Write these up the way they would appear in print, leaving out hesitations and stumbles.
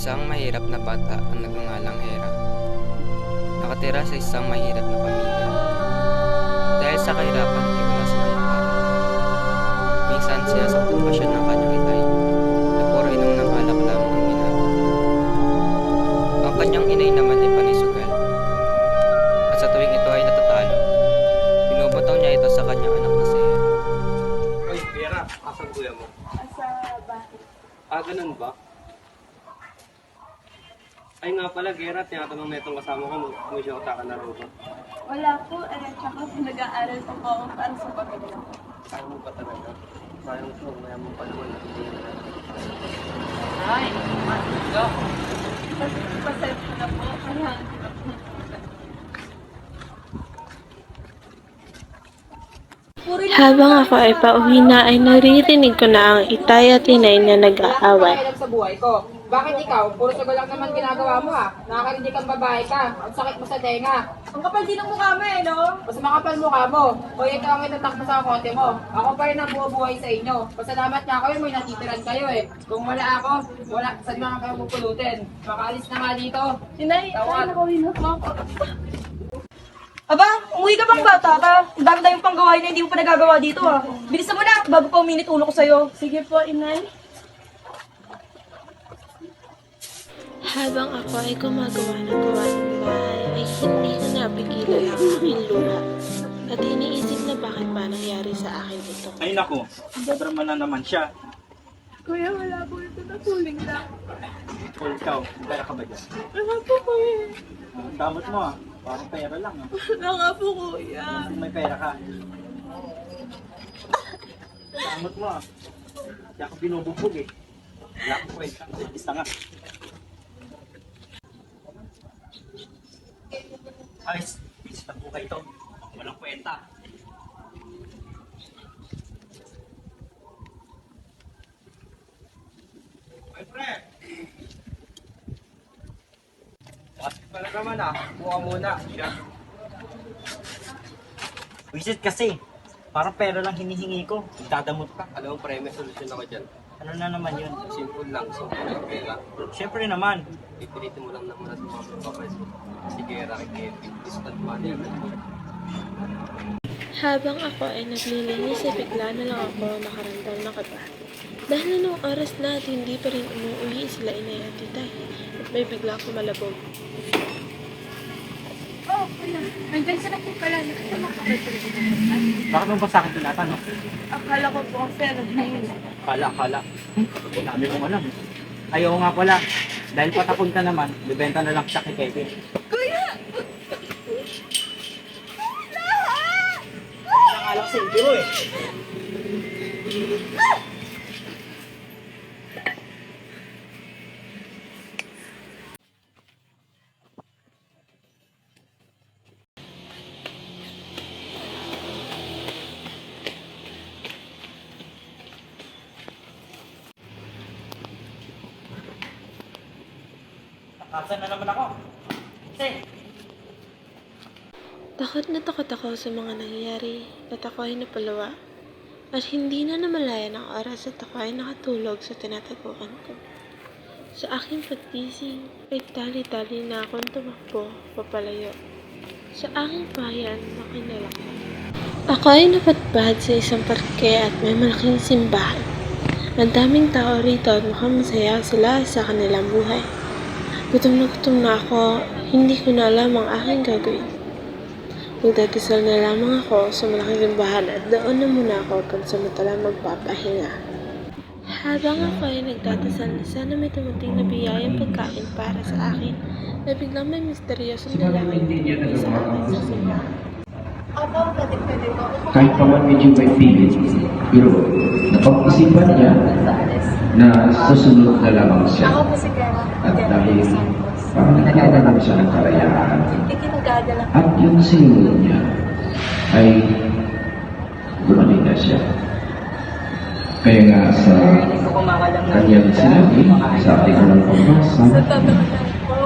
Isang mahirap na bata ang nagngangalang Hera. Nakatira sa isang mahirap na pamilya. Dahil sa kahirapan ay wala silang makain. Minsan sinasaktan pa siya ng kanyang itay na puro inom ng alak lamang ang ginagawa. Ang kanyang inay naman ay panisugal. At sa tuwing ito ay natatalo, binubutaw niya ito sa kanyang anak na si Hera. Oy, Vera, asan kuya mo? Sa bahay. Ganun ba? Ay nga pala, Gera, tinatanong na itong kasama ko, may siyota ka na rin ba? Wala po, tsaka nag-aaral pa po ako para sa pamilya ko. Sayang mo pa talaga. Sayang to, mayaman pa naman. Ay, go. Pasensya na po, kaya Habang ako ay pauwi na ay naririnig ko na ang itay at inay na nag-aaway. Sa buhay ko. Bakit ikaw? Puro sagot lang naman ginagawa mo ha. Nakakarinig kang babae ka. Ang sakit mo sa tenga. Ang kapal din ng mukha mo eh, no? Mas makapal mukha mo. O ikaw ang itatakbo sa konti mo. Ako pa rin ang buhay sa inyo. Pasalamat nga kayo, may natitiran kayo eh. Kung wala ako, wala. Saan mga kayo pupulutin? Makaalis na nga dito. Sinay, Tawag. nakawin na po. Aba, umuwi ka bang bata ka? Ang dami-dami pang gawain na hindi mo pa nagagawa dito ah. Bilisan mo na, bago pa uminit ulo ko sa'yo. Sige po, inay. Habang ako ay gumagawa ng gawain bahay ay hindi ko napigilan ang aking luha. At iniisip na bakit ba nangyari sa akin ito. Ay nako, dadrama na naman siya. Kuya, wala po ito. Natuling lang. O ikaw, pera ka ba dyan? Wala po, kuya. Ang damot mo ah, parang pera lang ah. Wala nga po, kuya. Kung may pera ka. Damot mo ah. Hindi ako binubugbog eh. Wala akong kwenta. Basta nga. Ayos, bisit ang buhay ito. Walang kwenta. Ay, pre! Bakit pala naman ah? Buka muna. Siya. Bisit kasi. Parang pera lang hinihingi ko. Dadamot ka. Alam mo, pre, may solusyon ako dyan. Ano na naman yun? Simple lang, simple lang pera. Siyempre naman. Pipilitin mo lang naman sa mga papayos mo. Si Gera kay Kevin, distant money. Habang ako ay naglilinis ay bigla na lang ako nakaramdam ng kaba. Dahil anong oras na at hindi pa rin umuwi sila inay at titay at may bigla akong malabog. Oh, kuya. Hanggang sa po pala. Bakit mo ba sa akin tinatanong? Akala ko po kasi ano na yun. Akala. Dami kong alam. Ayaw nga pala. Dahil patapon ka naman, bibenta na lang siya kay Kevin. Kuya! Nangalak sa intro eh. Nakasan na naman ako. Kasi, Takot na takot ako sa mga nangyayari at ako ay napalawa. At hindi na namalayan ang oras at ako ay nakatulog sa tinataguan ko. Sa aking pagtising ay tali-tali na akong tumakbo papalayo. Sa aking bayan na kinalaki. Ako ay napatbad sa isang parke at may malaking simbahan. Ang daming tao rito at mukhang masaya sila sa kanilang buhay. Gutom na ako, hindi ko na alam ang aking gagawin. Magdadasal na lamang ako sa malaking simbahan at doon na muna ako pansamantala magpapahinga. Habang ako ay nagdadasal na sana may tumating na biyayang pagkain para sa akin, na biglang may misteryosong lalaking tumingin sa akin sa simbahan. Opo, pwede po. Kahit pa man medyo may pilit, pero napag-isipan niya na susunod na lamang siya. Ako po si Kara. At dahil parang nagkakaroon siya ng karayaan, Ikinagdadala. at yung sinunod niya ay gumaling na siya. Kaya nga sa kanyang sinabi, sa ating unang pagbasa, Nagtatanong po.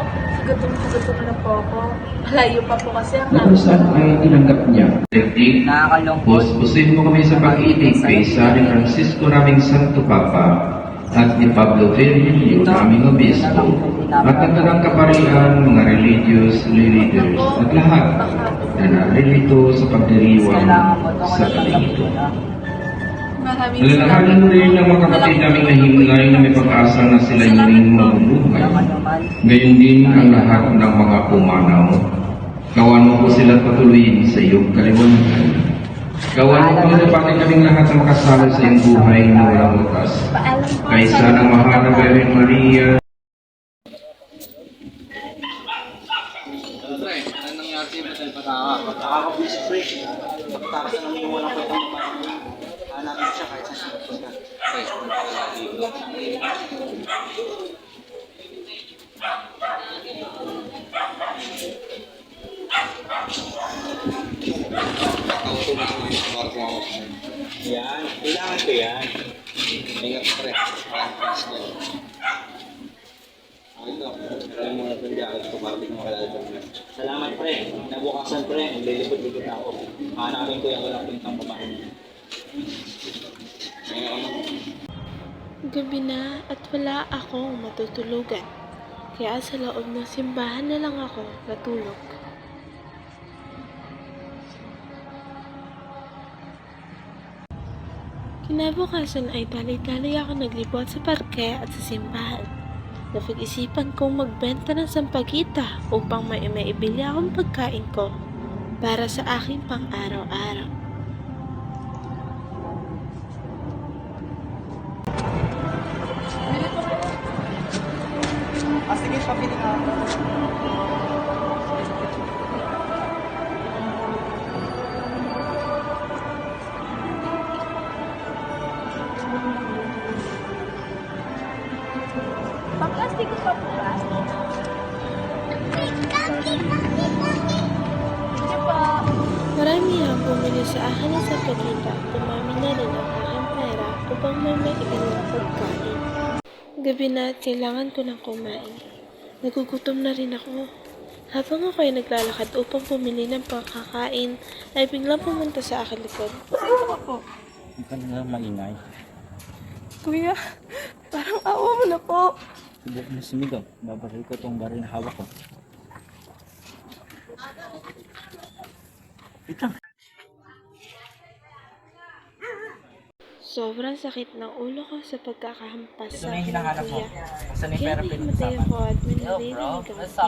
Gutom na po ako. Malayo pa po kasi ang na kung saan ay tinanggap niya. Nakakalungkot. Puspusin mo kami sa pag-ibig kay San Francisco naming Santo Papa at ni Pablo Ferri, yung aming obispo, at ang dalang kaparihan, mga religious leaders, at lahat na naririto sa pagdiriwang sa gabing ito. Maraming Alalahanin mo rin ang mga kapatid naming nahimlay na may pag-asa na sila muling mabubuhay. Gayon din ang lahat ng mga pumanaw. Gawan mo po sila patuloyin sa iyong kaliwanagan. Gawan mo po dapatin kaming lahat na makasama sa iyong buhay na walang wakas. Kaysa ng mahal na Birhen Maria, Pre, ano nangyari sa'yo? Ba't nagpataka? Nakakabisi, pre. Tapos na namin walang kwenta ng mga hanapin siya kahit sa siya. Pre, Yan, kailangan ko yan. ingat pre. Parang please ko. Ito, meron mo na itong jacket ko para di ko makalala ito. Salamat, pre. Nabukasan, pre. Naglilipot-lipot na ako. Hanapin ko yung walang kwentang babae. Ngayon ako. Gabi na at wala akong matutulugan. Kaya sa loob ng simbahan na lang ako natulog. Kinabukasan ay tali-tali ako naglibot sa parke at sa simbahan. Napag-isipan kong magbenta ng sampagita upang maibili akong pagkain ko para sa aking pang-araw-araw. Sige, pabili ka. Pang-plastic ko pa po ba? Thank you po. Marami ang bumili sa akin ng sampagita at dumami na rin ang aking pera upang may maibili ng pagkain. Gabi na at kailangan ko ng kumain. Nagugutom na rin ako. Habang ako ay naglalakad upang pumili ng pagkakain, ay biglang pumunta sa aking likod. Hindi ka na lang maingay. Kuya, parang awa mo na po. Subok na sumigaw. Babaril ko itong baril na hawak ko. Ito. Sobrang sakit ng ulo ko sa pagkakahampas Ito sa na yung aking hinahanap mo. kuya. Saan yung Kaya pera nahimatay pinag-usapan? ako at may naririnig ang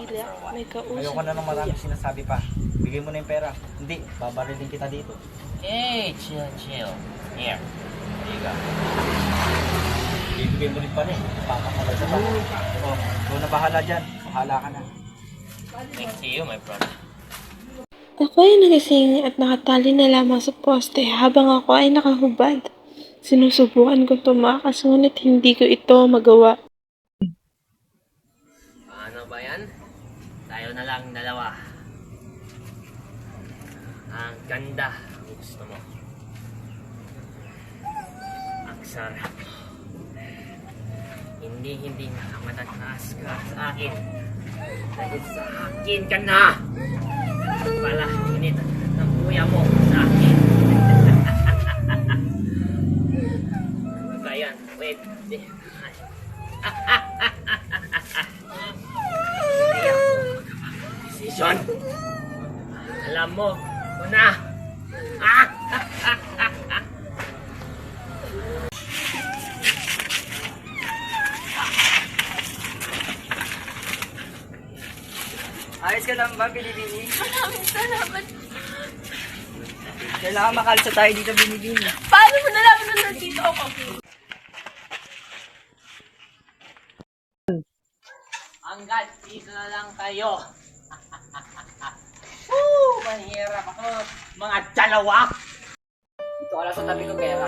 tila may kausap Ayoko na ng ng marami kuya. sinasabi pa. Bigay mo na yung pera. Hindi, babarilin kita dito. Hey, chill. Here. There you go. Bibigay mo rin pa rin. Papakala sa pa. O, ikaw na bahala dyan. Bahala ka na. Thanks to you, my brother. Ako ay nagising at nakatali na lamang sa poste habang ako ay nakahubad. Sinusubukan kong tumakas ngunit hindi ko ito magawa. Ano ba yan? Tayo na lang dalawa. Ang ganda. Ang gusto mo. Ang sarap. Hindi na matataas ka sa akin. Dahil sa akin ka na. Pala, init ng kuya mo sa akin. Ano ba yan? Wait. Hindi ako decision. Alam mo na. Ayos ka lang ba, Binibini? Maraming salamat. Kailangan makalsa tayo dito, Binibini. Paano mo nalaman na nandito ako? Hanggat dito na lang kayo. Mahirap ako. Mga dalawa. Dito ka lang sa tabi ko, pera.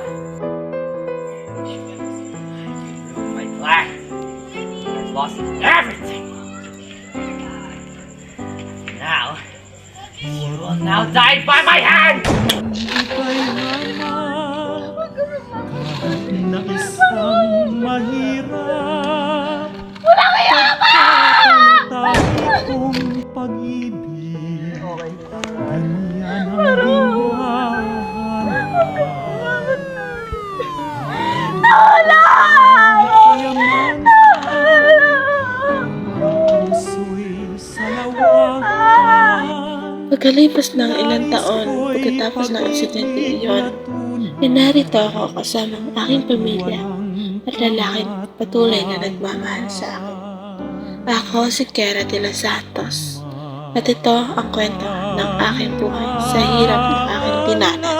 My life. I've lost everything. Now, you will now die by my hand! Na isang mahirap pagkatantay kong pag-ibig ganyan ang hinahanap. Pagkalipas ng ilang taon pagkatapos ng insidente iyon, narito ako kasama ang aking pamilya at lalaking patuloy na nagmamahal sa akin. Ako si Kera de los Santos at ito ang kwento ng aking buhay sa hirap ng aking dinanas.